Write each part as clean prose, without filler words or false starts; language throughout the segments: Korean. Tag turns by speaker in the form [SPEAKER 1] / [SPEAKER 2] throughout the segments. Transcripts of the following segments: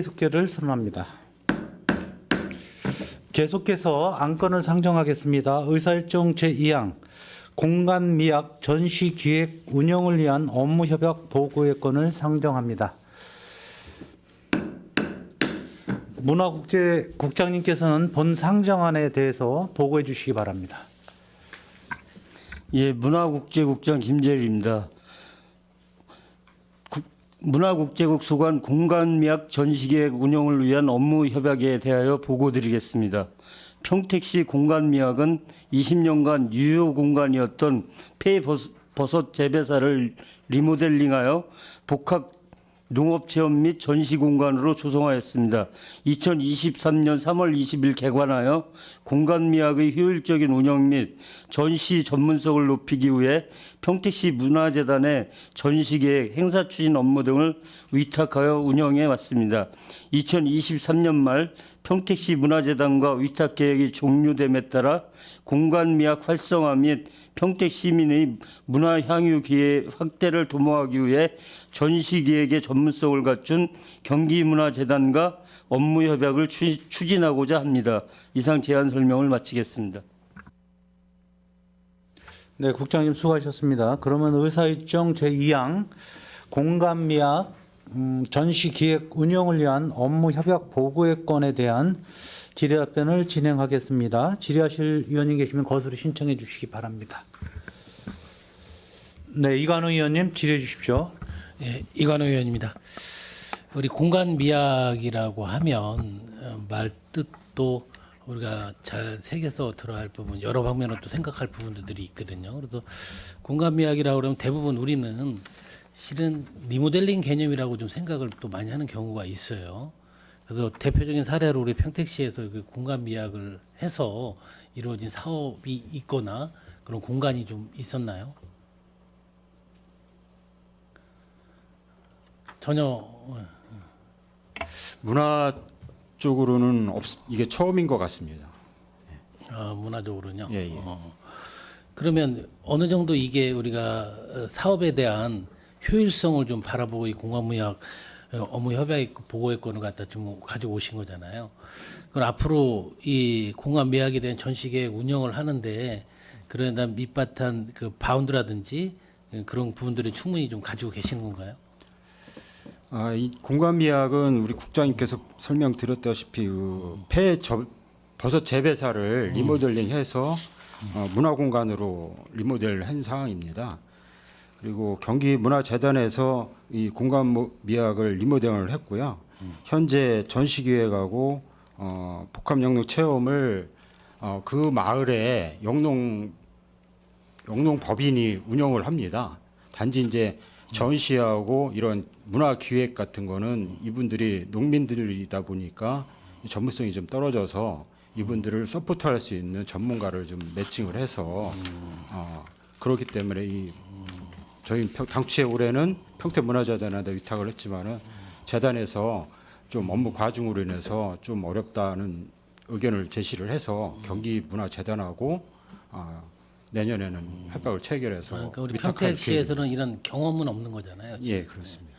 [SPEAKER 1] 속결을 선언합니다. 계속해서 안건을 상정하겠습니다. 의사일정 제2항 공간미약 전시기획 운영을 위한 업무협약 보고의 건을 상정합니다. 문화국제국장님께서는 본 상정안에 대해서 보고해 주시기 바랍니다.
[SPEAKER 2] 예, 문화국제국장 김재일입니다. 문화국제국 소관 공간미학 전시계획 운영을 위한 업무 협약에 대하여 보고드리겠습니다. 평택시 공간미학은 20년간 유효 공간이었던 폐버섯 재배사를 리모델링하여 복합 농업체험 및 전시 공간으로 조성하였습니다. 2023년 3월 20일 개관하여 공간미학의 효율적인 운영 및 전시 전문성을 높이기 위해 평택시 문화재단에 전시계획, 행사 추진 업무 등을 위탁하여 운영해 왔습니다. 2023년 말 평택시 문화재단과 위탁 계획이 종료됨에 따라 공간미학 활성화 및 평택 시민의 문화 향유 기회 확대를 도모하기 위해 전시기획의 전문성을 갖춘 경기문화재단과 업무 협약을 추진하고자 합니다. 이상 제안 설명을 마치겠습니다.
[SPEAKER 1] 네, 국장님 수고하셨습니다. 그러면 의사일정 제2항 공간미학 전시기획 운영을 위한 업무협약 보고의 건에 대한 질의답변을 진행하겠습니다. 질의하실 위원님 계시면 거수로 신청해 주시기 바랍니다. 네, 이관우 의원님 질의해 주십시오.
[SPEAKER 3] 예, 이관우 의원입니다. 우리 공간미학이라고 하면 말 뜻도 우리가 잘 새겨서 들어야 할 부분, 여러 방면으로 또 생각할 부분들이 있거든요. 그래서 공간미학이라고 그러면 대부분 우리는 실은 리모델링 개념이라고 좀 생각을 또 많이 하는 경우가 있어요. 그래서 대표적인 사례로 우리 평택시에서 그 공간미학을 해서 이루어진 사업이 있거나 그런 공간이 좀 있었나요? 전혀.
[SPEAKER 4] 문화 쪽으로는 이게 처음인 것 같습니다.
[SPEAKER 3] 문화적으로는요.
[SPEAKER 4] 예, 예.
[SPEAKER 3] 그러면 어느 정도 이게 우리가 사업에 대한 효율성을 좀 바라보고 이 공간미학 업무 협약 보고의 건을 갖다 좀 가지고 오신 거잖아요. 그럼 앞으로 이 공간미학에 대한 전시계획 운영을 하는데 그러다 밑바탕 그 바운드라든지 그런 부분들을 충분히 좀 가지고 계시는 건가요?
[SPEAKER 4] 이 공간미학은 우리 국장님께서 설명드렸다시피 버섯 재배사를 리모델링해서 문화공간으로 리모델한 상황입니다. 그리고 경기문화재단에서 이 공간미학을 리모델링을 했고요. 현재 전시기획하고 복합영농 체험을 그 마을에 영농법인이 운영을 합니다. 단지 이제 전시하고 이런 문화 기획 같은 거는 이분들이 농민들이다 보니까 전문성이 좀 떨어져서 이분들을 서포트할 수 있는 전문가를 좀 매칭을 해서 그렇기 때문에 저희 당초에 올해는 평택문화재단한테 위탁을 했지만은 재단에서 좀 업무 과중으로 인해서 좀 어렵다는 의견을 제시를 해서 경기문화재단하고 내년에는 협약을 체결해서
[SPEAKER 3] 그러니까 우리 평택시에서는 이런 경험은 없는 거잖아요. 지금.
[SPEAKER 4] 예, 그렇습니다.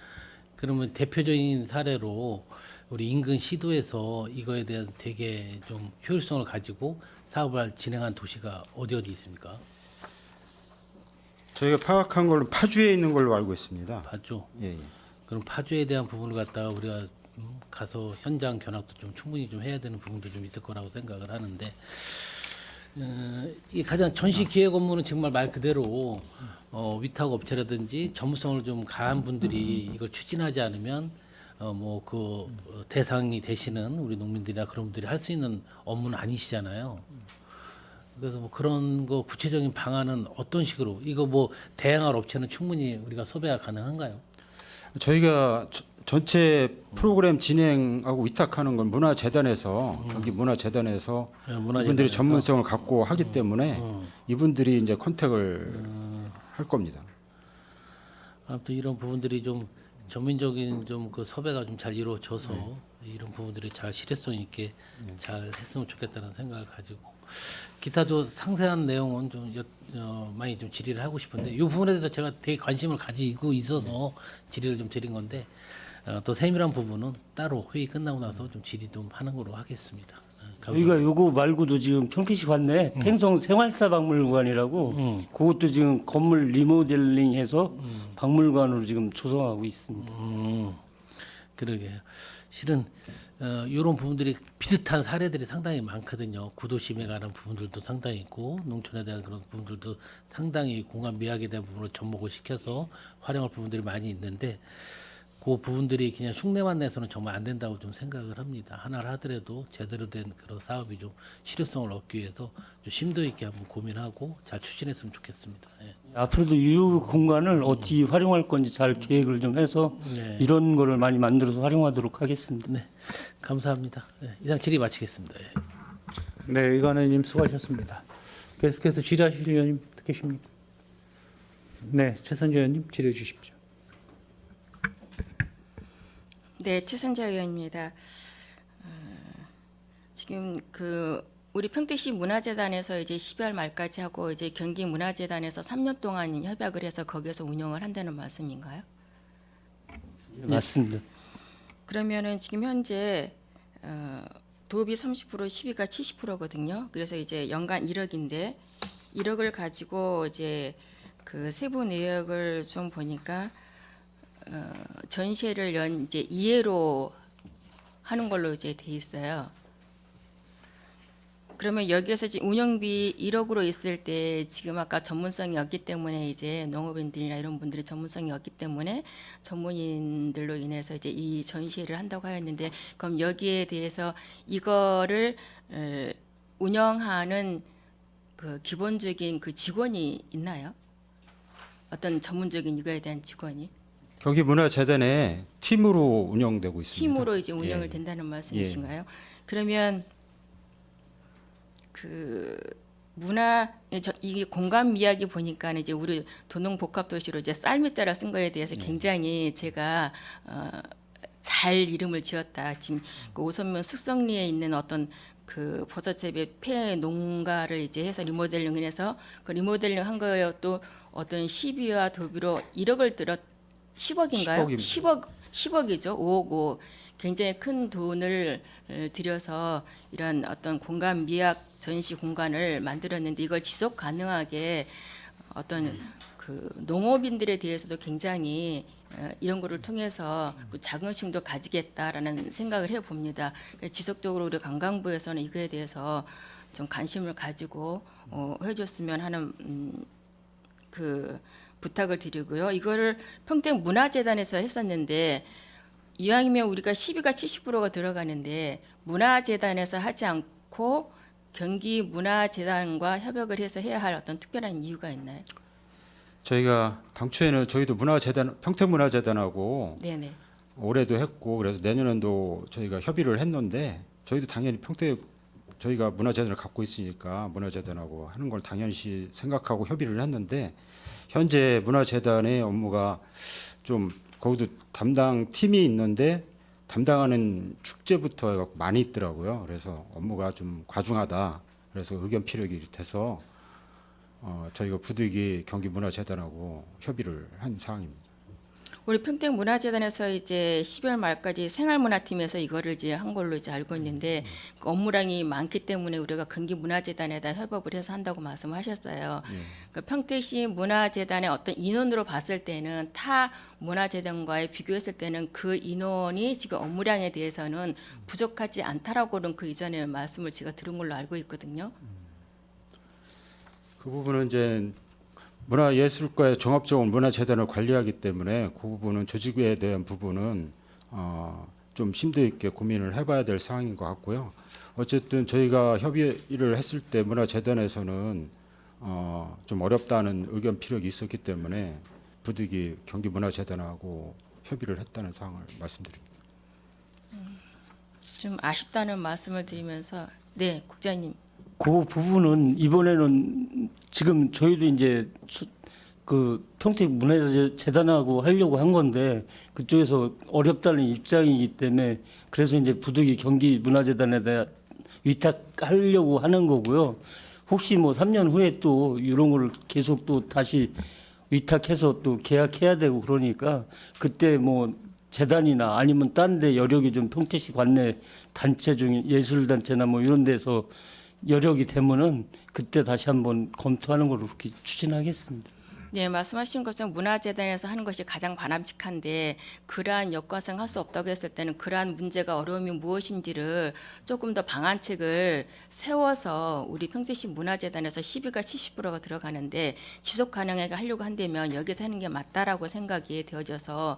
[SPEAKER 3] 그러면 대표적인 사례로 우리 인근 시도에서 이거에 대한 되게 좀 효율성을 가지고 사업을 진행한 도시가 어디 있습니까?
[SPEAKER 4] 저희가 파악한 걸로 파주에 있는 걸로 알고 있습니다.
[SPEAKER 3] 파주.
[SPEAKER 4] 예, 예.
[SPEAKER 3] 그럼 파주에 대한 부분을 갖다가 우리가 가서 현장 견학도 좀 충분히 좀 해야 되는 부분도 좀 있을 거라고 생각을 하는데 이 가장 전시 기획 업무는 정말 말 그대로 위탁 업체라든지 전문성을 좀 강한 분들이 이걸 추진하지 않으면 뭐 그 대상이 되시는 우리 농민들이나 그런 분들이 할 수 있는 업무는 아니시잖아요. 그래서 뭐 그런 거 구체적인 방안은 어떤 식으로 이거 뭐 대항할 업체는 충분히 우리가 섭외가 가능한가요?
[SPEAKER 4] 저희가 전체 프로그램 진행하고 위탁하는 건 문화재단에서 경기문화재단에서 이분들이 전문성을 갖고 하기 때문에 이분들이 이제 컨택을 할 겁니다.
[SPEAKER 3] 아무튼 이런 부분들이 좀 전민적인 좀 그 섭외가 좀 잘 이루어져서 이런 부분들이 잘 실효성 있게 잘 했으면 좋겠다는 생각을 가지고 기타도 상세한 내용은 좀 많이 좀 질의를 하고 싶은데 이 부분에 대해서 제가 되게 관심을 가지고 있어서 질의를 좀 드린 건데 또 세밀한 부분은 따로 회의 끝나고 나서 좀 질의 좀 하는 걸로 하겠습니다.
[SPEAKER 2] 저희가 요거 말고도 지금 평택시 관내 팽성 생활사박물관이라고 그것도 지금 건물 리모델링해서 박물관으로 지금 조성하고 있습니다.
[SPEAKER 3] 그러게요. 실은 이런 부분들이 비슷한 사례들이 상당히 많거든요. 구도심에 관한 부분들도 상당히 있고 농촌에 대한 그런 부분들도 상당히 공간 미학에 대한 부분을 접목을 시켜서 활용할 부분들이 많이 있는데 그 부분들이 그냥 흉내만 내서는 정말 안 된다고 좀 생각을 합니다. 하나를 하더라도 제대로 된 그런 사업이 좀 실효성을 얻기 위해서 좀 심도 있게 한번 고민하고 잘 추진했으면 좋겠습니다. 예.
[SPEAKER 2] 앞으로도 유 공간을 어떻게 활용할 건지 잘 계획을 좀 해서
[SPEAKER 3] 네.
[SPEAKER 2] 이런 거를 많이 만들어서 활용하도록 하겠습니다.
[SPEAKER 3] 네, 감사합니다. 예, 이상 질의 마치겠습니다. 예.
[SPEAKER 1] 네, 이관원님 수고하셨습니다. 계속해서 질의하실 의원님 계십니까? 네, 최선재 의원님 질의해 주십시오.
[SPEAKER 5] 네, 최선자 의원입니다. 지금 우리 평택시 문화재단에서 이제 12월 말까지 하고 이제 경기 문화재단에서 3년 동안 협약을 해서 거기서 운영을 한다는 말씀인가요?
[SPEAKER 2] 맞습니다.
[SPEAKER 5] 그러면은 지금 현재 도비 30%, 시비가 70%거든요. 그래서 이제 연간 1억인데 1억을 가지고 이제 그 세부 내역을 좀 보니까 전시회를 이제 2회로 하는 걸로 이제 돼 있어요. 그러면 여기에서 지금 운영비 1억으로 있을 때 지금 아까 전문성이 없기 때문에 이제 농업인들이나 이런 분들이 전문성이 없기 때문에 전문인들로 인해서 이제 이 전시회를 한다고 하였는데 그럼 여기에 대해서 이거를 운영하는 그 기본적인 그 직원이 있나요? 어떤 전문적인 이거에 대한 직원이?
[SPEAKER 4] 경기문화재단의 팀으로 운영되고 있습니다.
[SPEAKER 5] 팀으로 이제 운영을
[SPEAKER 4] 예.
[SPEAKER 5] 된다는 말씀이신가요? 그러면 그 이게 공간 미학이 보니까 이제 우리 도농복합도시로 이제 쌀미자라 쓴 거에 대해서 굉장히 제가 잘 이름을 지었다. 지금 그 오선면 숙성리에 있는 어떤 그 버섯 재배 폐 농가를 이제 해서 리모델링을 해서 그 리모델링 한 거에 또 어떤 시비와 도비로 1억을 들었 10억인가요? 10억이죠. 5억 5억. 굉장히 큰 돈을 들여서 이런 어떤 공간 미학 전시 공간을 만들었는데 이걸 지속 가능하게 어떤 그 농업인들에 대해서도 굉장히 이런 거를 통해서 그 자긍심도 가지겠다라는 생각을 해 봅니다. 지속적으로 우리 관광부에서는 이거에 대해서 좀 관심을 가지고 해줬으면 하는 그 부탁을 드리고요. 이거를 평택 문화재단에서 했었는데 이왕이면 우리가 시비가 70%가 들어가는데 문화재단에서 하지 않고 경기 문화재단과 협약을 해서 해야 할 어떤 특별한 이유가 있나요?
[SPEAKER 4] 저희가 당초에는 저희도 평택문화재단하고
[SPEAKER 5] 네네.
[SPEAKER 4] 올해도 했고 그래서 내년에도 저희가 협의를 했는데 저희도 당연히 저희가 문화재단을 갖고 있으니까 문화재단하고 하는 걸 당연시 생각하고 협의를 했는데 현재 문화재단의 업무가 좀 거기도 담당 팀이 있는데 담당하는 축제부터 해갖고 많이 있더라고요. 그래서 업무가 좀 과중하다. 그래서 의견 피력이 돼서 저희가 부득이 경기문화재단하고 협의를 한 사항입니다.
[SPEAKER 5] 우리 평택 문화재단에서 이제 12월 말까지 생활문화팀에서 이거를 이제 한 걸로 이제 알고 있는데 그 업무량이 많기 때문에 우리가 경기 문화재단에다 협업을 해서 한다고 말씀하셨어요. 그러니까 평택시 문화재단의 어떤 인원으로 봤을 때는 타 문화재단과의 비교했을 때는 그 인원이 지금 업무량에 대해서는 부족하지 않다라고는 그 이전에 말씀을 제가 들은 걸로 알고 있거든요.
[SPEAKER 4] 그 부분은 이제 문화예술과의 종합적인 문화재단을 관리하기 때문에 그 부분은 조직에 대한 부분은 좀 심도 있게 고민을 해봐야 될 사항인 것 같고요. 어쨌든 저희가 협의를 했을 때 문화재단에서는 좀 어렵다는 의견 피력이 있었기 때문에 부득이 경기문화재단하고 협의를 했다는 사항을 말씀드립니다.
[SPEAKER 5] 좀 아쉽다는 말씀을 드리면서 네, 국장님.
[SPEAKER 2] 그 부분은 이번에는 지금 저희도 이제 그 평택 문화재단하고 하려고 한 건데 그쪽에서 어렵다는 입장이기 때문에 그래서 이제 부득이 경기 문화재단에다 위탁하려고 하는 거고요. 혹시 뭐 3년 후에 또 이런 걸 계속 또 다시 위탁해서 또 계약해야 되고 그러니까 그때 뭐 재단이나 아니면 딴 데 여력이 좀 평택시 관내 단체 중에 예술단체나 뭐 이런 데서 여력이 되면은 그때 다시 한번 검토하는 걸로 그렇게 추진하겠습니다.
[SPEAKER 5] 네, 말씀하신 것처럼 문화재단에서 하는 것이 가장 바람직한데 그러한 여건상 할 수 없다고 했을 때는 그러한 문제가 어려움이 무엇인지를 조금 더 방안책을 세워서 우리 평택시 문화재단에서 12가 70%가 들어가는데 지속 가능하게 하려고 한다면 여기서 하는 게 맞다라고 생각이 되어져서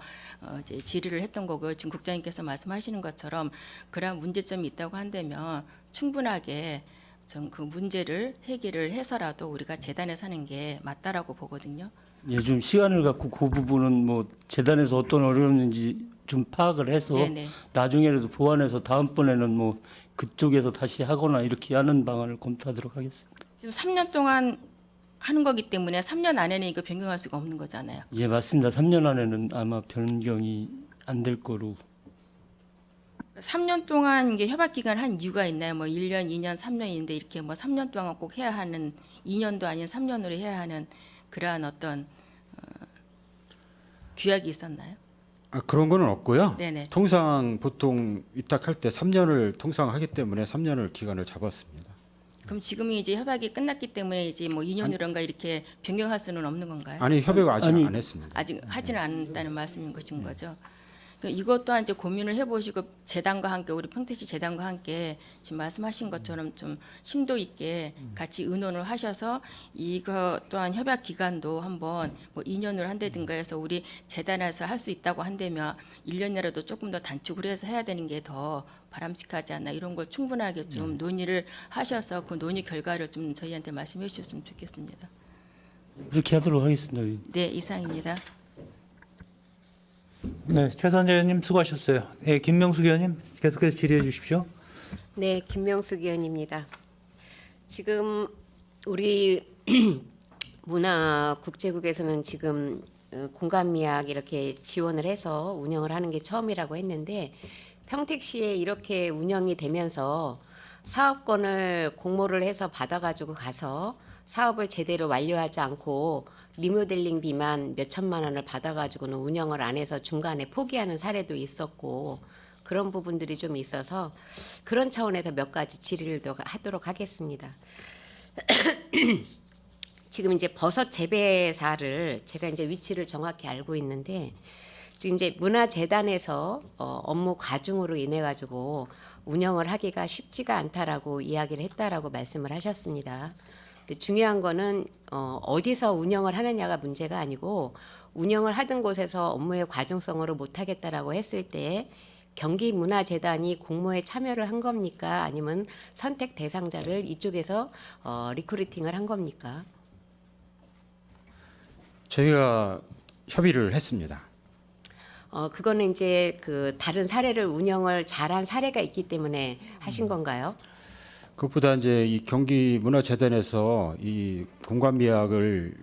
[SPEAKER 5] 이제 질의를 했던 거고요. 지금 국장님께서 말씀하시는 것처럼 그러한 문제점이 있다고 한다면 충분하게 전 그 문제를 해결을 해서라도 우리가 재단에서 하는 게 맞다라고 보거든요.
[SPEAKER 2] 예, 좀 시간을 갖고 그 부분은 뭐 재단에서 어떤 어려움인지 좀 파악을 해서
[SPEAKER 5] 네네.
[SPEAKER 2] 나중에라도 보완해서 다음번에는 뭐 그쪽에서 다시 하거나 이렇게 하는 방안을 검토하도록 하겠습니다.
[SPEAKER 5] 지금 3년 동안 하는 거기 때문에 3년 안에는 이거 변경할 수가 없는 거잖아요.
[SPEAKER 2] 예, 맞습니다. 3년 안에는 아마 변경이 안 될 거로.
[SPEAKER 5] 3년 동안 이게 협약 기간 한 이유가 있나요? 뭐 1년, 2년, 3년인데 이렇게 뭐 3년 동안 꼭 해야 하는 2년도 아닌 3년으로 해야 하는 그러한 어떤 규약이 있었나요?
[SPEAKER 4] 그런 거는 없고요.
[SPEAKER 5] 네네.
[SPEAKER 4] 통상 보통 위탁할 때 3년을 통상 하기 때문에 3년을 기간을 잡았습니다.
[SPEAKER 5] 그럼 지금이 이제 협약이 끝났기 때문에 이제 뭐 2년이런가 이렇게 변경할 수는 없는 건가요?
[SPEAKER 4] 아니 협약을 아직
[SPEAKER 2] 아니,
[SPEAKER 4] 안 했습니다.
[SPEAKER 5] 아직 하지는 않았다는 말씀인 것인 거죠. 그러니까 이것 또한 이제 고민을 해보시고 재단과 함께 우리 평택시 재단과 함께 지금 말씀하신 것처럼 좀 심도 있게 같이 의논을 하셔서 이거 또한 협약 기간도 한번 뭐 2년으로 한다든가 해서 우리 재단에서 할 수 있다고 한다면 1년이라도 조금 더 단축을 해서 해야 되는 게 더 바람직하지 않나 이런 걸 충분하게 좀 논의를 하셔서 그 논의 결과를 좀 저희한테 말씀해 주셨으면 좋겠습니다.
[SPEAKER 2] 그렇게 하도록 하겠습니다.
[SPEAKER 5] 네, 이상입니다.
[SPEAKER 1] 네, 최선재 의원님 수고하셨어요. 네, 김명숙 의원님 계속해서 질의해 주십시오.
[SPEAKER 6] 네, 김명숙 의원입니다. 지금 우리 문화국제국에서는 지금 공감미학 이렇게 지원을 해서 운영을 하는 게 처음이라고 했는데 평택시에 이렇게 운영이 되면서 사업권을 공모를 해서 받아가지고 가서 사업을 제대로 완료하지 않고 리모델링비만 몇 천만 원을 받아가지고는 운영을 안 해서 중간에 포기하는 사례도 있었고 그런 부분들이 좀 있어서 그런 차원에서 몇 가지 질의를 더 하도록 하겠습니다. 지금 이제 버섯 재배사를 제가 이제 위치를 정확히 알고 있는데 지금 이제 문화재단에서 업무 과중으로 인해 가지고 운영을 하기가 쉽지가 않다라고 이야기를 했다라고 말씀을 하셨습니다. 중요한 거는 어디서 운영을 하느냐가 문제가 아니고 운영을 하던 곳에서 업무의 과중성으로 못하겠다라고 했을 때 경기문화재단이 공모에 참여를 한 겁니까? 아니면 선택 대상자를 이쪽에서 리크루팅을 한 겁니까?
[SPEAKER 4] 저희가 협의를 했습니다.
[SPEAKER 6] 그거는 이제 그 다른 사례를 운영을 잘한 사례가 있기 때문에 하신 건가요?
[SPEAKER 4] 그것보다 이제 이 경기문화재단에서 이 공간미학을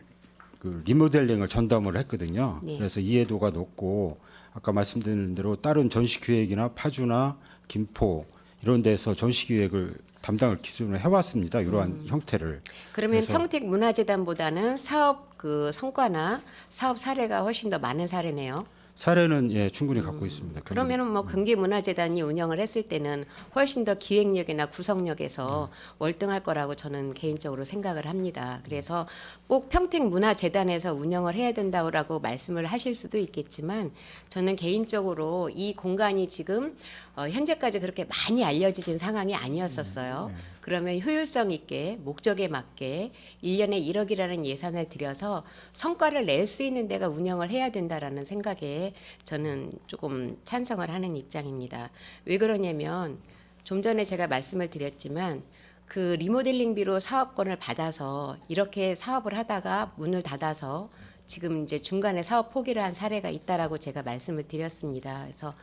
[SPEAKER 4] 그 리모델링을 전담을 했거든요.
[SPEAKER 6] 네.
[SPEAKER 4] 그래서 이해도가 높고 아까 말씀드린 대로 다른 전시기획이나 파주나 김포 이런 데서 전시기획을 담당을 기준으로 해왔습니다. 이러한 형태를.
[SPEAKER 6] 그러면
[SPEAKER 4] 그래서-
[SPEAKER 6] 평택문화재단보다는 사업 그 성과나 사업 사례가 훨씬 더 많은 사례네요.
[SPEAKER 4] 사례는 예 충분히 갖고 있습니다.
[SPEAKER 6] 그러면은 뭐 경기문화재단이 운영을 했을 때는 훨씬 더 기획력이나 구성력에서 월등할 거라고 저는 개인적으로 생각을 합니다. 그래서 꼭 평택문화재단에서 운영을 해야 된다고 말씀을 하실 수도 있겠지만 저는 개인적으로 이 공간이 지금 현재까지 그렇게 많이 알려지진 상황이 아니었었어요. 그러면 효율성 있게 목적에 맞게 1년에 1억이라는 예산을 들여서 성과를 낼 수 있는 데가 운영을 해야 된다라는 생각에 저는 조금 찬성을 하는 입장입니다. 왜 그러냐면 좀 전에 제가 말씀을 드렸지만 그 리모델링비로 사업권을 받아서 이렇게 사업을 하다가 문을 닫아서 지금 이제 중간에 사업 포기를 한 사례가 있다라고 제가 말씀을 드렸습니다. 그래서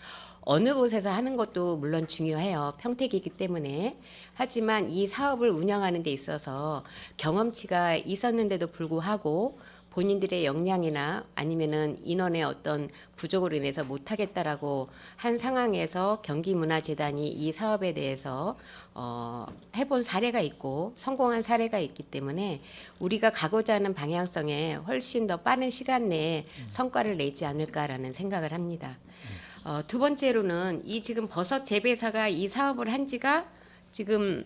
[SPEAKER 6] 어느 곳에서 하는 것도 물론 중요해요. 평택이기 때문에. 하지만 이 사업을 운영하는 데 있어서 경험치가 있었는데도 불구하고 본인들의 역량이나 아니면은 인원의 어떤 부족으로 인해서 못하겠다라고 한 상황에서 경기문화재단이 이 사업에 대해서 해본 사례가 있고 성공한 사례가 있기 때문에 우리가 가고자 하는 방향성에 훨씬 더 빠른 시간 내에 성과를 내지 않을까라는 생각을 합니다. 두 번째로는 이 지금 버섯 재배사가 이 사업을 한 지가 지금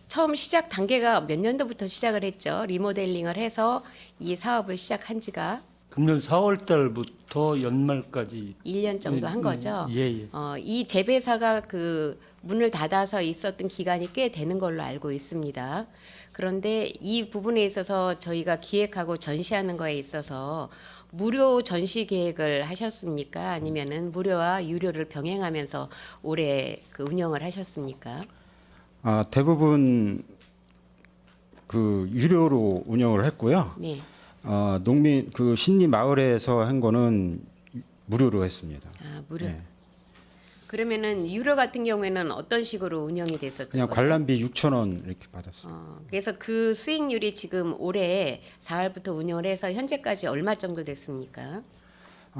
[SPEAKER 6] 처음 시작 단계가 몇 년도부터 시작을 했죠. 리모델링을 해서 이 사업을 시작한 지가
[SPEAKER 2] 금년 4월 달부터 연말까지
[SPEAKER 6] 1년 정도 한 거죠.
[SPEAKER 2] 예, 예.
[SPEAKER 6] 이 재배사가 그 문을 닫아서 있었던 기간이 꽤 되는 걸로 알고 있습니다. 그런데 이 부분에 있어서 저희가 기획하고 전시하는 거에 있어서 무료 전시 계획을 하셨습니까? 아니면은 무료와 유료를 병행하면서 올해 그 운영을 하셨습니까?
[SPEAKER 4] 대부분 그 유료로 운영을 했고요.
[SPEAKER 6] 네.
[SPEAKER 4] 농민 그 신리 마을에서 한 거는 무료로 했습니다.
[SPEAKER 6] 무료.
[SPEAKER 4] 네.
[SPEAKER 6] 그러면은 유료 같은 경우에는 어떤 식으로 운영이 됐었던
[SPEAKER 4] 그냥
[SPEAKER 6] 거죠?
[SPEAKER 4] 관람비 6,000원 이렇게 받았어요.
[SPEAKER 6] 그래서 그 수익률이 지금 올해 4월부터 운영을 해서 현재까지 얼마 정도 됐습니까?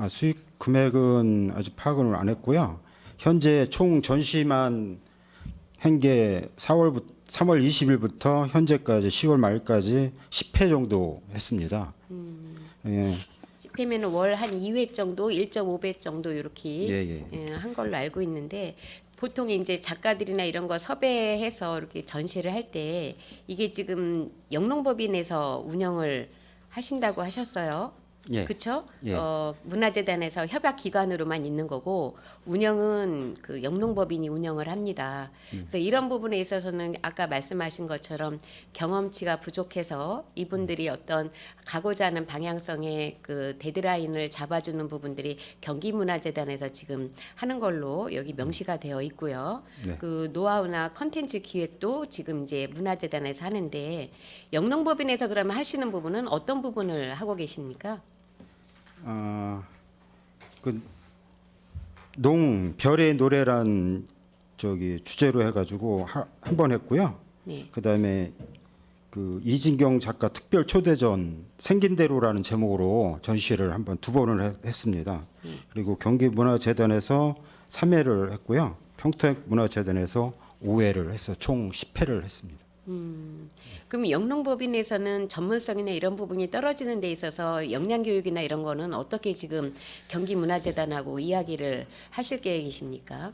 [SPEAKER 4] 수익 금액은 아직 파악을 안 했고요. 현재 총 전시만 한 게 3월 20일부터 현재까지 10월 말까지 10회 정도 했습니다. 예.
[SPEAKER 6] 집회면은 월 한 2회 정도, 1.5배 정도 이렇게
[SPEAKER 4] 예.
[SPEAKER 6] 한 걸로 알고 있는데 보통 이제 작가들이나 이런 거 섭외해서 이렇게 전시를 할 때 이게 지금 영농법인에서 운영을 하신다고 하셨어요.
[SPEAKER 4] 예.
[SPEAKER 6] 그렇죠?
[SPEAKER 4] 예.
[SPEAKER 6] 문화재단에서 협약 기관으로만 있는 거고 운영은 그 영농법인이 운영을 합니다. 그래서 이런 부분에 있어서는 아까 말씀하신 것처럼 경험치가 부족해서 이분들이 어떤 가고자 하는 방향성의 그 데드라인을 잡아주는 부분들이 경기문화재단에서 지금 하는 걸로 여기 명시가 되어 있고요.
[SPEAKER 4] 네.
[SPEAKER 6] 그 노하우나 컨텐츠 기획도 지금 이제 문화재단에서 하는데 영농법인에서 그러면 하시는 부분은 어떤 부분을 하고 계십니까?
[SPEAKER 4] 그 별의 노래란 저기 주제로 해가지고 한 번 했고요.
[SPEAKER 6] 네.
[SPEAKER 4] 그다음에 그 이진경 작가 특별 초대전 생긴 대로라는 제목으로 전시회를 한번 2번을 했습니다. 그리고 경기문화재단에서 3회를 했고요. 평택문화재단에서 5회를 해서 총 10회를 했습니다.
[SPEAKER 6] 그럼 영농법인에서는 전문성이나 이런 부분이 떨어지는 데 있어서 역량교육이나 이런 거는 어떻게 지금 경기문화재단하고 이야기를 하실 계획이십니까?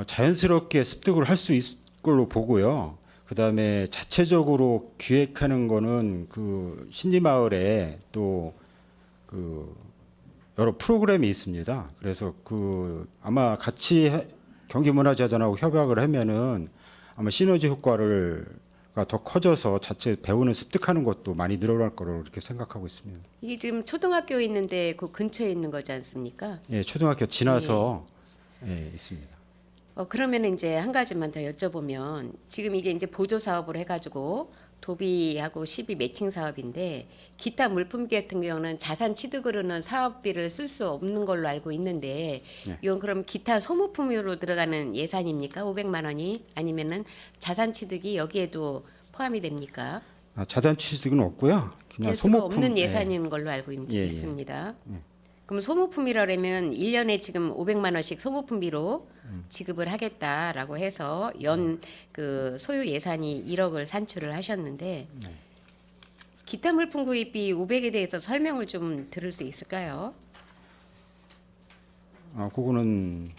[SPEAKER 4] 자연스럽게 습득을 할 수 있을 걸로 보고요. 그다음에 자체적으로 기획하는 거는 그 신리마을에 또 그 여러 프로그램이 있습니다. 그래서 그 아마 같이 경기문화재단하고 협약을 하면은 아마 시너지 효과가 더 커져서 자체 배우는 습득하는 것도 많이 늘어날 거라고 이렇게 생각하고 있습니다.
[SPEAKER 6] 이게 지금 초등학교에 있는데 그 근처에 있는 거지 않습니까?
[SPEAKER 4] 예, 초등학교 지나서 예, 있습니다.
[SPEAKER 6] 그러면 이제 한 가지만 더 여쭤보면 지금 이게 이제 보조 사업으로 해가지고 도비하고 시비 매칭 사업인데 기타 물품기 같은 경우는 자산 취득으로는 사업비를 쓸 수 없는 걸로 알고 있는데
[SPEAKER 4] 네.
[SPEAKER 6] 이건 그럼 기타 소모품으로 들어가는 예산입니까? 500만 원이 아니면은 자산 취득이 여기에도 포함이 됩니까?
[SPEAKER 4] 자산 취득은 없고요. 그냥
[SPEAKER 6] 될 수가
[SPEAKER 4] 소모품
[SPEAKER 6] 없는
[SPEAKER 4] 예.
[SPEAKER 6] 예산인 걸로 알고
[SPEAKER 4] 예.
[SPEAKER 6] 있습니다. 그럼 소모품이라면 1년에 지금 500만 원씩 소모품비로 지급을 하겠다라고 해서 연 그 소유 예산이 1억을 산출을 하셨는데 기타 물품 구입비 500에 대해서 설명을 좀 들을 수 있을까요?
[SPEAKER 4] 그거는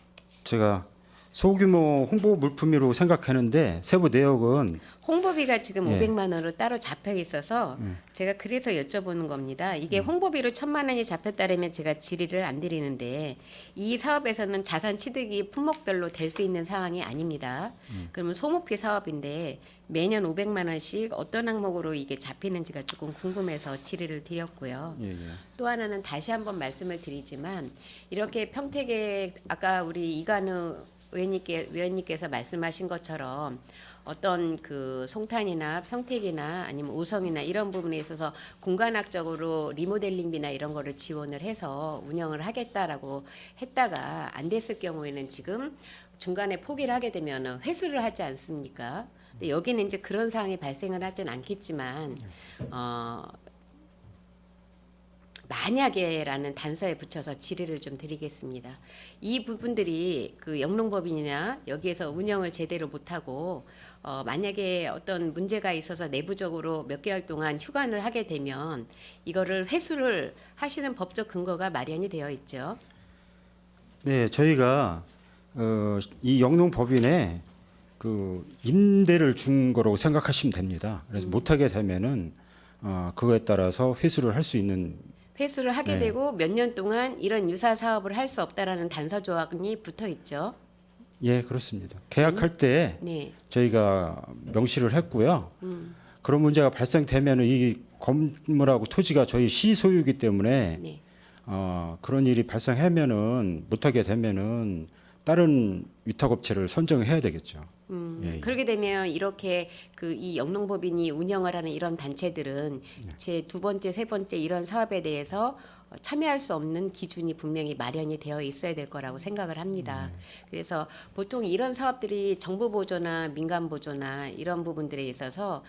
[SPEAKER 4] 제가 소규모 홍보 물품으로 생각하는데 세부 내역은
[SPEAKER 6] 홍보비가 지금
[SPEAKER 4] 예.
[SPEAKER 6] 500만 원으로 따로 잡혀 있어서 제가 그래서 여쭤보는 겁니다. 이게 홍보비로 1,000만 원이 잡혔다면 제가 질의를 안 드리는데 이 사업에서는 자산 취득이 품목별로 될 수 있는 상황이 아닙니다. 그러면 소모피 사업인데 매년 500만 원씩 어떤 항목으로 이게 잡히는지가 조금 궁금해서 질의를 드렸고요.
[SPEAKER 4] 예.
[SPEAKER 6] 또 하나는 다시 한번 말씀을 드리지만 이렇게 평택에 아까 우리 이관우 위원님께서 말씀하신 것처럼 어떤 그 송탄이나 평택이나 아니면 오성이나 이런 부분에 있어서 공간학적으로 리모델링비나 이런 거를 지원을 해서 운영을 하겠다라고 했다가 안 됐을 경우에는 지금 중간에 포기를 하게 되면 회수를 하지 않습니까? 근데 여기는 이제 그런 상황이 발생을 하진 않겠지만 만약에라는 단서에 붙여서 질의를 좀 드리겠습니다. 이 부분들이 그 영농법인이나 여기에서 운영을 제대로 못하고 만약에 어떤 문제가 있어서 내부적으로 몇 개월 동안 휴관을 하게 되면 이거를 회수를 하시는 법적 근거가 마련이 되어 있죠.
[SPEAKER 4] 네, 저희가 이 영농법인에 그 임대를 준 거라고 생각하시면 됩니다. 그래서 못하게 되면은 그거에 따라서 회수를 할 수 있는.
[SPEAKER 6] 회수를 하게
[SPEAKER 4] 네.
[SPEAKER 6] 되고 몇 년 동안 이런 유사 사업을 할 수 없다라는 단서 조항이 붙어 있죠.
[SPEAKER 4] 예, 그렇습니다. 계약할 때
[SPEAKER 6] 네.
[SPEAKER 4] 저희가 명시를 했고요. 그런 문제가 발생되면은 이 건물하고 토지가 저희 시 소유이기 때문에
[SPEAKER 6] 네.
[SPEAKER 4] 그런 일이 발생하면은 못하게 되면은 다른 위탁업체를 선정해야 되겠죠. 예, 예.
[SPEAKER 6] 그렇게 되면 이렇게 그 이 영농법인이 운영을 하는 이런 단체들은 제 두 번째, 세 번째 이런 사업에 대해서 참여할 수 없는 기준이 분명히 마련이 되어 있어야 될 거라고 생각을 합니다. 그래서 보통 이런 사업들이 정부 보조나 민간 보조나 이런 부분들에 있어서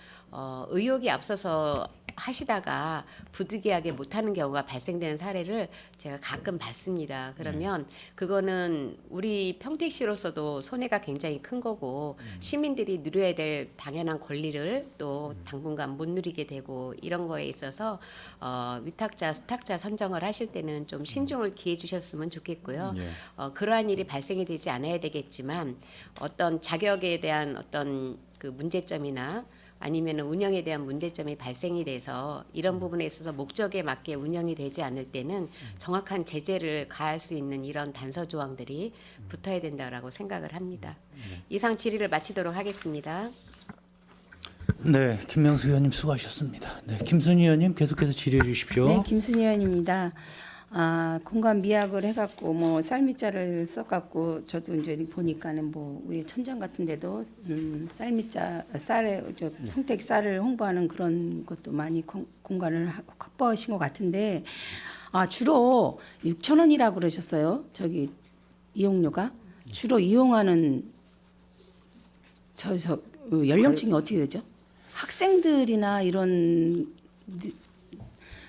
[SPEAKER 6] 의욕이 앞서서 하시다가 부득이하게 못하는 경우가 발생되는 사례를 제가 가끔 봤습니다. 그러면 그거는 우리 평택시로서도 손해가 굉장히 큰 거고 시민들이 누려야 될 당연한 권리를 또 당분간 못 누리게 되고 이런 거에 있어서 위탁자, 수탁자 선정을 하실 때는 좀 신중을 기해 주셨으면 좋겠고요.
[SPEAKER 4] 예.
[SPEAKER 6] 그러한 일이 발생이 되지 않아야 되겠지만 어떤 자격에 대한 어떤 그 문제점이나 아니면 운영에 대한 문제점이 발생이 돼서 이런 부분에 있어서 목적에 맞게 운영이 되지 않을 때는 정확한 제재를 가할 수 있는 이런 단서 조항들이 붙어야 된다라고 생각을 합니다. 이상 질의를 마치도록 하겠습니다.
[SPEAKER 1] 네, 김명수 의원님 수고하셨습니다. 네, 김순희 의원님 계속해서 질의해 주십시오.
[SPEAKER 7] 네, 김순희 의원입니다. 공간 미약을 해갖고 뭐 쌀미자를 써갖고 저도 이제 보니까는 뭐 우리 천장 같은데도 쌀미자 쌀에 저 평택 쌀을 홍보하는 그런 것도 많이 공간을 확보하신 것 같은데 주로 6,000원이라고 그러셨어요. 저기 이용료가 주로 이용하는 연령층이 어떻게 되죠? 학생들이나 이런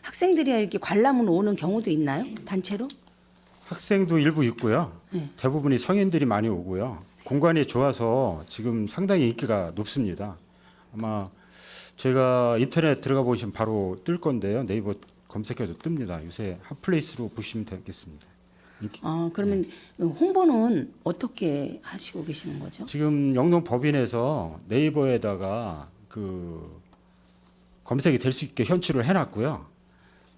[SPEAKER 7] 학생들이 이렇게 관람을 오는 경우도 있나요? 단체로?
[SPEAKER 4] 학생도 일부 있고요.
[SPEAKER 7] 네.
[SPEAKER 4] 대부분이 성인들이 많이 오고요. 공간이 좋아서 지금 상당히 인기가 높습니다. 아마 제가 인터넷 들어가 보시면 바로 뜰 건데요. 네이버 검색해도 뜹니다. 요새 핫플레이스로 보시면 되겠습니다.
[SPEAKER 7] 그러면 홍보는 어떻게 하시고 계시는 거죠?
[SPEAKER 4] 지금 영농법인에서 네이버에다가 그 검색이 될 수 있게 현출을 해놨고요.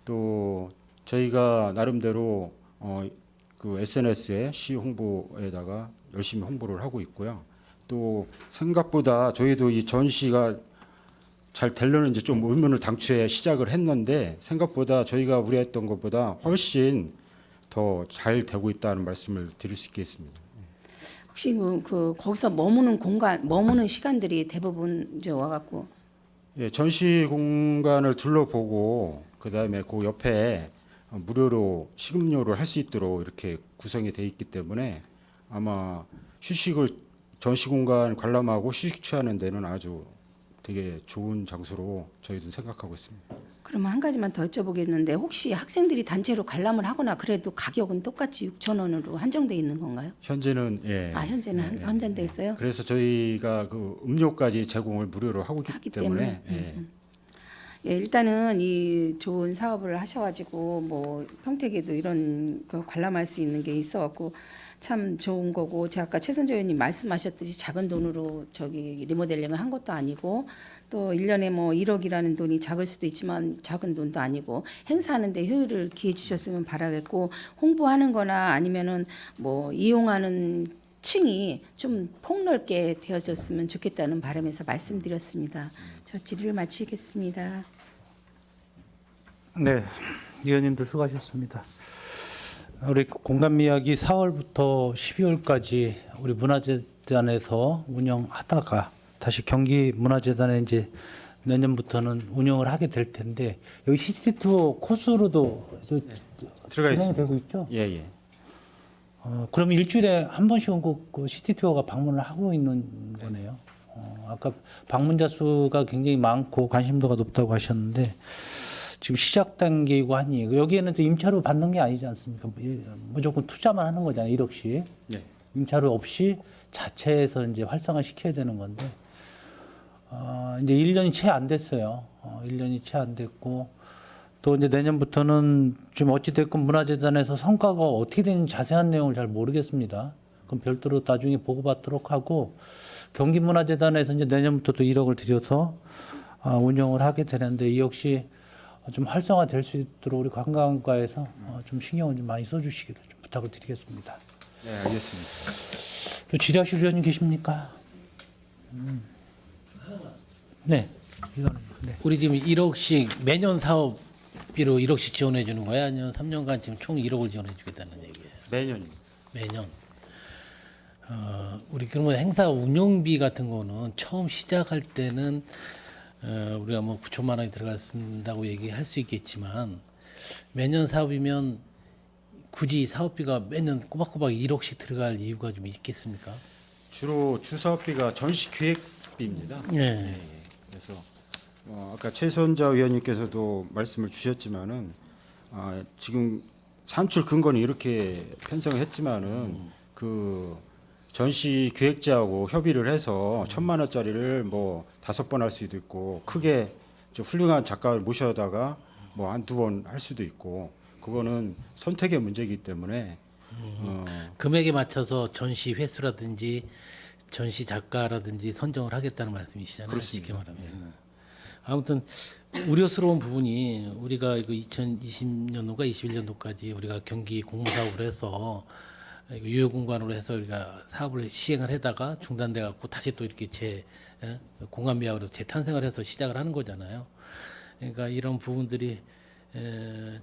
[SPEAKER 4] 또 저희가 나름대로 그 SNS에 시 홍보에다가 열심히 홍보를 하고 있고요. 또 생각보다 저희도 이 전시가 잘 되려는지 좀 의문을 당초에 시작을 했는데 생각보다 저희가 우려했던 것보다 훨씬 더 잘 되고 있다는 말씀을 드릴 수 있겠습니다.
[SPEAKER 7] 혹시 그 거기서 머무는 시간들이 대부분 이제 와갖고
[SPEAKER 4] 예, 전시 공간을 둘러보고 그다음에 그 옆에 무료로 식음료를 할 수 있도록 이렇게 구성이 돼 있기 때문에 아마 휴식을 전시 공간 관람하고 휴식 취하는 데는 아주 되게 좋은 장소로 저희도 생각하고 있습니다.
[SPEAKER 7] 그러면 한 가지만 더 여쭤보겠는데 혹시 학생들이 단체로 관람을 하거나 그래도 가격은 똑같이 6,000원으로 한정돼 있는 건가요?
[SPEAKER 4] 현재는 예.
[SPEAKER 7] 현재는 한정돼 있어요?
[SPEAKER 4] 그래서 저희가 그 음료까지 제공을 무료로 하기
[SPEAKER 7] 하기
[SPEAKER 4] 때문에
[SPEAKER 7] 때문에,
[SPEAKER 4] 예.
[SPEAKER 7] 예, 일단은 이 좋은 사업을 하셔가지고 뭐 평택에도 이런 그 관람할 수 있는 게 있어갖고 참 좋은 거고 제가 아까 최선재 의원님 말씀하셨듯이 작은 돈으로 저기 리모델링을 한 것도 아니고 또 1년에 뭐 1억이라는 돈이 작을 수도 있지만 작은 돈도 아니고 행사하는데 효율을 기해 주셨으면 바라겠고 홍보하는 거나 아니면은 뭐 이용하는 층이 좀 폭넓게 되어졌으면 좋겠다는 바람에서 말씀드렸습니다. 저 질의를 마치겠습니다.
[SPEAKER 1] 네, 의원님들 수고하셨습니다. 우리 공간 미학이 4월부터 12월까지 우리 문화재단에서 운영하다가 다시 경기 문화재단에 이제 내년부터는 운영을 하게 될 텐데 여기 시티 투어 코스로도
[SPEAKER 4] 들어가
[SPEAKER 1] 진행이
[SPEAKER 4] 있습니다.
[SPEAKER 1] 되고 있죠?
[SPEAKER 4] 예, 예.
[SPEAKER 1] 그러면 일주일에 한 번씩은 그 시티 투어가 방문을 하고 있는 거네요. 아까 방문자 수가 굉장히 많고 관심도가 높다고 하셨는데 지금 시작 단계이고 하니 여기에는 또 임차료 받는 게 아니지 않습니까? 무조건 투자만 하는 거잖아요. 1억씩.
[SPEAKER 4] 네.
[SPEAKER 1] 임차료 없이 자체에서 이제 활성화 시켜야 되는 건데 이제 1년이 채 안 됐어요. 1년이 채 안 됐고 또 이제 내년부터는 좀 어찌됐건 문화재단에서 성과가 어떻게 되는지 자세한 내용을 잘 모르겠습니다. 그럼 별도로 나중에 보고받도록 하고 경기문화재단에서 이제 내년부터 또 1억을 들여서 운영을 하게 되는데 이 역시 좀 활성화될 수 있도록 우리 관광과에서 좀 신경을 좀 많이 써주시기를 좀 부탁을 드리겠습니다.
[SPEAKER 4] 네, 알겠습니다.
[SPEAKER 1] 또 지뢰하실 의원님 계십니까? 네, 이거는 네.
[SPEAKER 3] 우리 지금 1억씩 매년 사업비로 1억씩 지원해 주는 거야? 아니면 3년간 지금 총 1억을 지원해 주겠다는 얘기예요?
[SPEAKER 4] 매년입니다.
[SPEAKER 3] 매년. 우리 그러면 행사 운영비 같은 거는 처음 시작할 때는 우리가 뭐 9천만 원이 들어간다고 얘기할 수 있겠지만 매년 사업이면 굳이 사업비가 매년 꼬박꼬박 1억씩 들어갈 이유가 좀 있겠습니까?
[SPEAKER 4] 주로 주사업비가 전시 기획비입니다.
[SPEAKER 3] 네.
[SPEAKER 4] 그래서 아까 최선자 의원님께서도 말씀을 주셨지만은 지금 산출 근거는 이렇게 편성을 했지만은 그 전시 기획자하고 협의를 해서 1,000만 원짜리를 뭐 5번 할 수도 있고 크게 좀 훌륭한 작가를 모셔다가 뭐 한두 번 할 수도 있고 그거는 선택의 문제이기 때문에
[SPEAKER 3] 금액에 맞춰서 전시 횟수라든지 전시 작가라든지 선정을 하겠다는 말씀이시잖아요.
[SPEAKER 4] 그렇습니다.
[SPEAKER 3] 쉽게 말하면. 아무튼 우려스러운 부분이 우리가 이거 2020년도가 21년도까지 우리가 경기 공모사업을 해서 유효공간으로 해서 우리가 사업을 시행을 하다가 중단돼 갖고 다시 또 이렇게 공감미학으로 재탄생을 해서 시작을 하는 거잖아요. 그러니까 이런 부분들이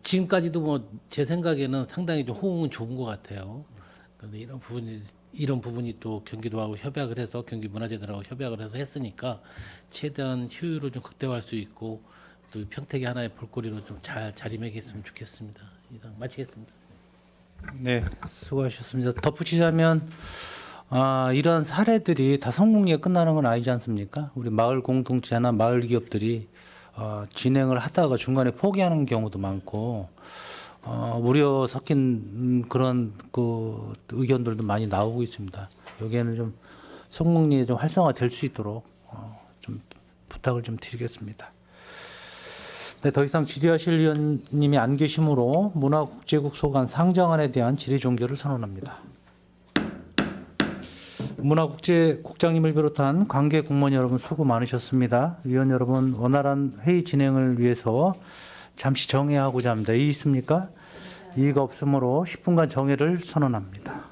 [SPEAKER 3] 지금까지도 뭐 제 생각에는 상당히 좀 호응은 좋은 것 같아요. 그런데 이런 부분이 또 경기도하고 협약을 해서 경기문화재단하고 협약을 해서 했으니까 최대한 효율을 좀 극대화할 수 있고 또 평택이 하나의 볼거리로 좀 잘 자리매겼으면 좋겠습니다. 이상 마치겠습니다.
[SPEAKER 1] 네, 수고하셨습니다. 덧붙이자면 이런 사례들이 다 성공리에 끝나는 건 아니지 않습니까? 우리 마을 공동체나 마을 기업들이 진행을 하다가 중간에 포기하는 경우도 많고 우려 섞인 그런 그 의견들도 많이 나오고 있습니다. 여기에는 좀 성공리에 좀 활성화될 수 있도록 좀 부탁을 좀 드리겠습니다. 네, 더 이상 질의하실 의원님이 안 계시므로 문화국제국 소관 상정안에 대한 질의 종결을 선언합니다. 문화국제국장님을 비롯한 관계 공무원 여러분 수고 많으셨습니다. 위원 여러분 원활한 회의 진행을 위해서 잠시 정회하고자 합니다. 이의 있습니까? 이의가 없으므로 10분간 정회를 선언합니다.